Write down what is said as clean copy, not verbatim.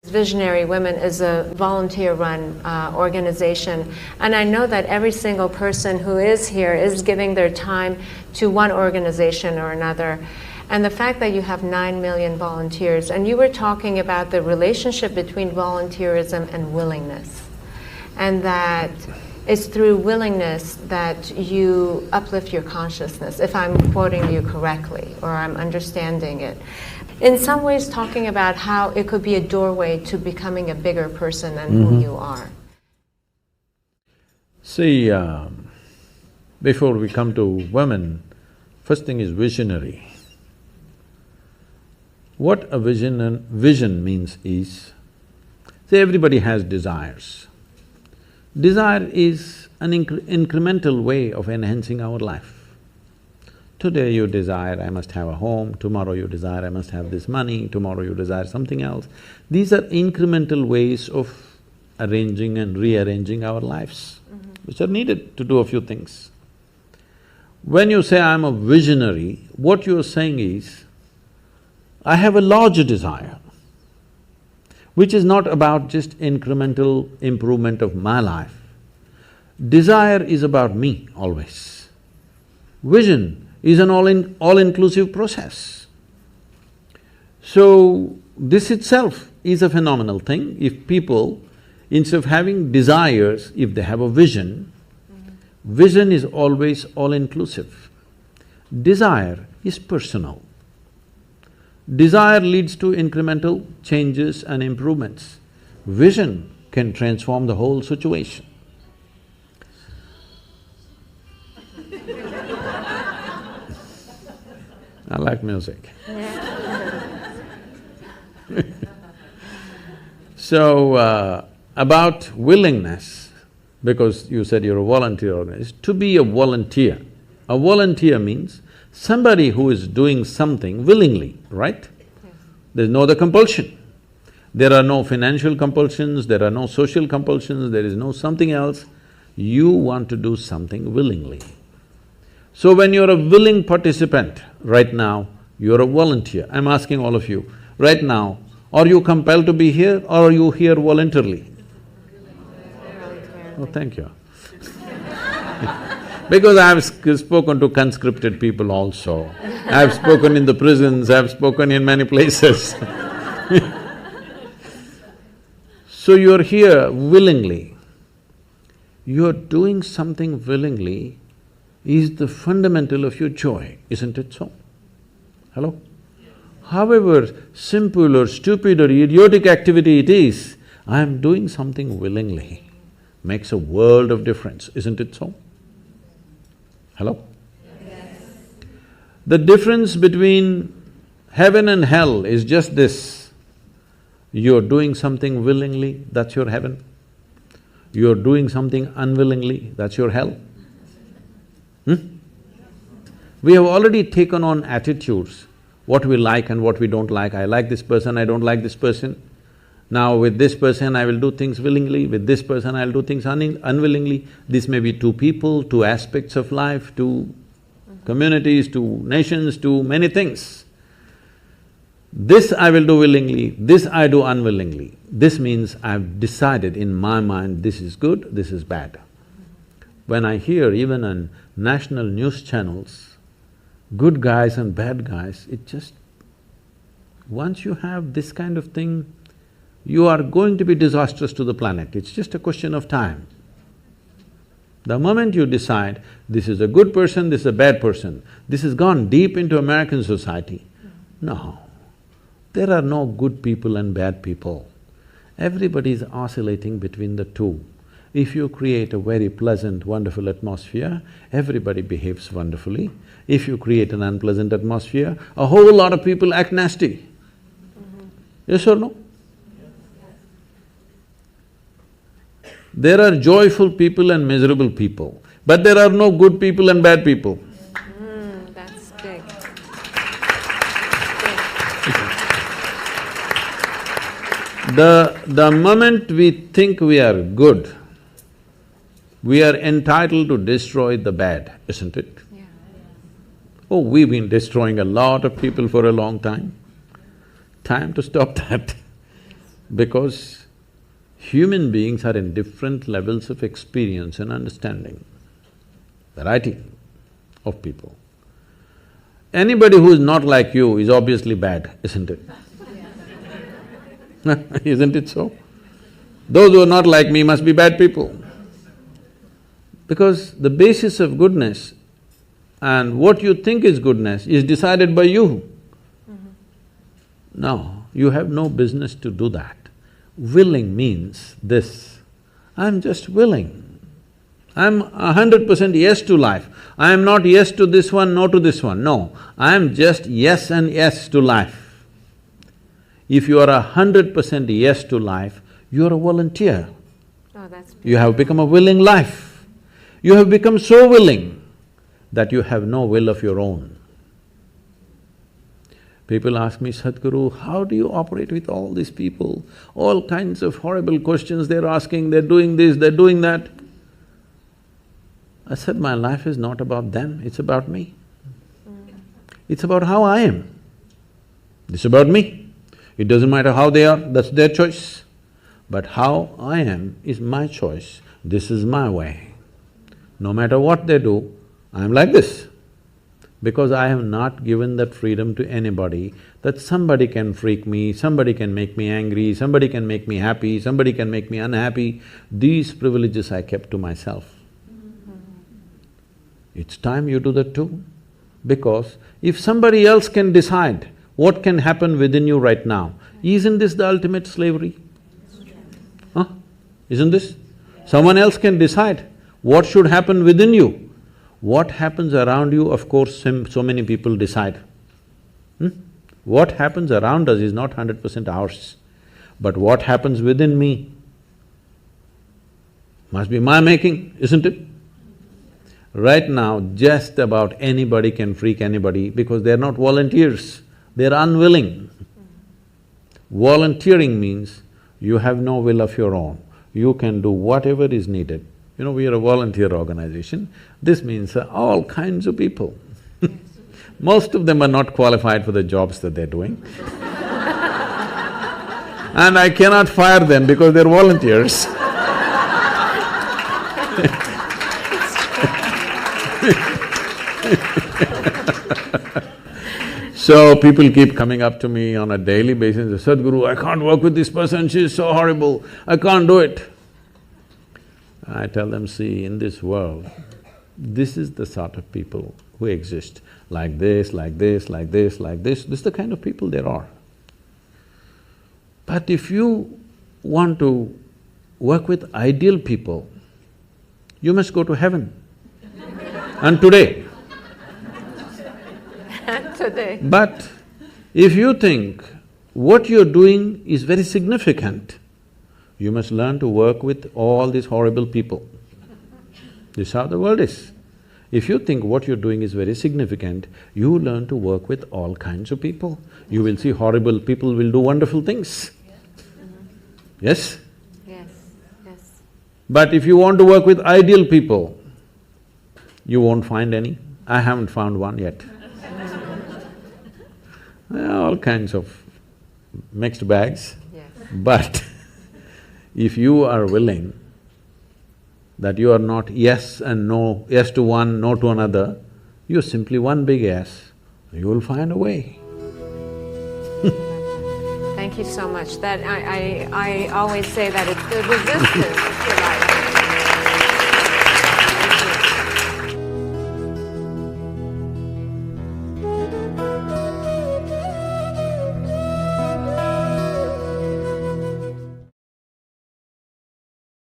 Visionary Women is a volunteer-run organization, and I know that every single person who is here is giving their time to one organization or another. And the fact that you have 9 million volunteers, and you were talking about the relationship between volunteerism and willingness, and that it's through willingness that you uplift your consciousness, if I'm quoting you correctly, or I'm understanding it. In some ways talking about how it could be a doorway to becoming a bigger person than who you are. See, before we come to women, first thing is visionary. What a vision means is, see, everybody has desires. Desire is an incremental way of enhancing our life. Today you desire, I must have a home, tomorrow you desire, I must have this money, tomorrow you desire something else. These are incremental ways of arranging and rearranging our lives, which are needed to do a few things. When you say, I'm a visionary, what you're saying is, I have a larger desire, which is not about just incremental improvement of my life. Desire is about me always. Vision is an all-inclusive process. So, this itself is a phenomenal thing. If people, instead of having desires, if they have a vision, vision is always all-inclusive. Desire is personal. Desire leads to incremental changes and improvements. Vision can transform the whole situation. I like music. So, about willingness, because you said you're a volunteer organization, to be a volunteer. A volunteer means somebody who is doing something willingly, right? Yes. There's no other compulsion. There are no financial compulsions, there are no social compulsions, there is no something else. You want to do something willingly. So when you're a willing participant, right now, you're a volunteer. I'm asking all of you, right now, are you compelled to be here or are you here voluntarily? Oh, thank you. Because I've spoken to conscripted people also. I've spoken in the prisons, I've spoken in many places. So you're here willingly. You're doing something willingly is the fundamental of your joy, isn't it so? Hello? However simple or stupid or idiotic activity it is, I'm doing something willingly, makes a world of difference, isn't it so? Hello? Yes. The difference between heaven and hell is just this. You're doing something willingly, that's your heaven. You're doing something unwillingly, that's your hell. We have already taken on attitudes, what we like and what we don't like. I like this person, I don't like this person. Now with this person I will do things willingly, with this person I'll do things unwillingly. This may be two people, two aspects of life, two communities, two nations, two many things. This I will do willingly, this I do unwillingly. This means I've decided in my mind, this is good, this is bad. When I hear even on national news channels, good guys and bad guys, it just… once you have this kind of thing, you are going to be disastrous to the planet, it's just a question of time. The moment you decide, this is a good person, this is a bad person, this has gone deep into American society. No, there are no good people and bad people. Everybody is oscillating between the two. If you create a very pleasant, wonderful atmosphere, everybody behaves wonderfully. If you create an unpleasant atmosphere, a whole lot of people act nasty. Yes or no? There are joyful people and miserable people, but there are no good people and bad people. That's big. The moment we think we are good, we are entitled to destroy the bad, isn't it? Yeah. Oh, we've been destroying a lot of people for a long time. Time to stop that. Because human beings are in different levels of experience and understanding, variety of people. Anybody who is not like you is obviously bad, isn't it? Isn't it so? Those who are not like me must be bad people. Because the basis of goodness and what you think is goodness is decided by you. No, you have no business to do that. Willing means this, I'm just willing. I'm 100% yes to life. I am not yes to this one, no to this one, no. I am just yes and yes to life. If you are 100% yes to life, you are a volunteer. Oh, that's beautiful. You have become a willing life. You have become so willing that you have no will of your own. People ask me, Sadhguru, how do you operate with all these people? All kinds of horrible questions they're asking, they're doing this, they're doing that. I said, my life is not about them, it's about me. It's about how I am. It's about me. It doesn't matter how they are, that's their choice. But how I am is my choice, this is my way. No matter what they do, I'm like this. Because I have not given that freedom to anybody that somebody can freak me, somebody can make me angry, somebody can make me happy, somebody can make me unhappy. These privileges I kept to myself. It's time you do that too. Because if somebody else can decide what can happen within you right now, isn't this the ultimate slavery? Huh? Isn't this? Someone else can decide what should happen within you. What happens around you, of course, so many people decide. What happens around us is not 100% ours. But what happens within me must be my making, isn't it? Right now, just about anybody can freak anybody because they're not volunteers, they're unwilling. Volunteering means you have no will of your own, you can do whatever is needed. You know, we are a volunteer organization, this means all kinds of people. Most of them are not qualified for the jobs that they're doing. And I cannot fire them because they're volunteers. So people keep coming up to me on a daily basis, Sadhguru, I can't work with this person, she's so horrible, I can't do it. I tell them, see, in this world, this is the sort of people who exist, like this, like this, like this, like this is the kind of people there are. But if you want to work with ideal people, you must go to heaven. And today. Today. But if you think what you're doing is very significant, you must learn to work with all these horrible people. This is how the world is. If you think what you're doing is very significant, you learn to work with all kinds of people. You will see horrible people will do wonderful things. Yes? Yes, yes. But if you want to work with ideal people, you won't find any. I haven't found one yet. All kinds of mixed bags. Yes. But if you are willing that you are not yes and no, yes to one, no to another, you're simply one big yes, you will find a way. Thank you so much. That I always say that it's the resistance to life.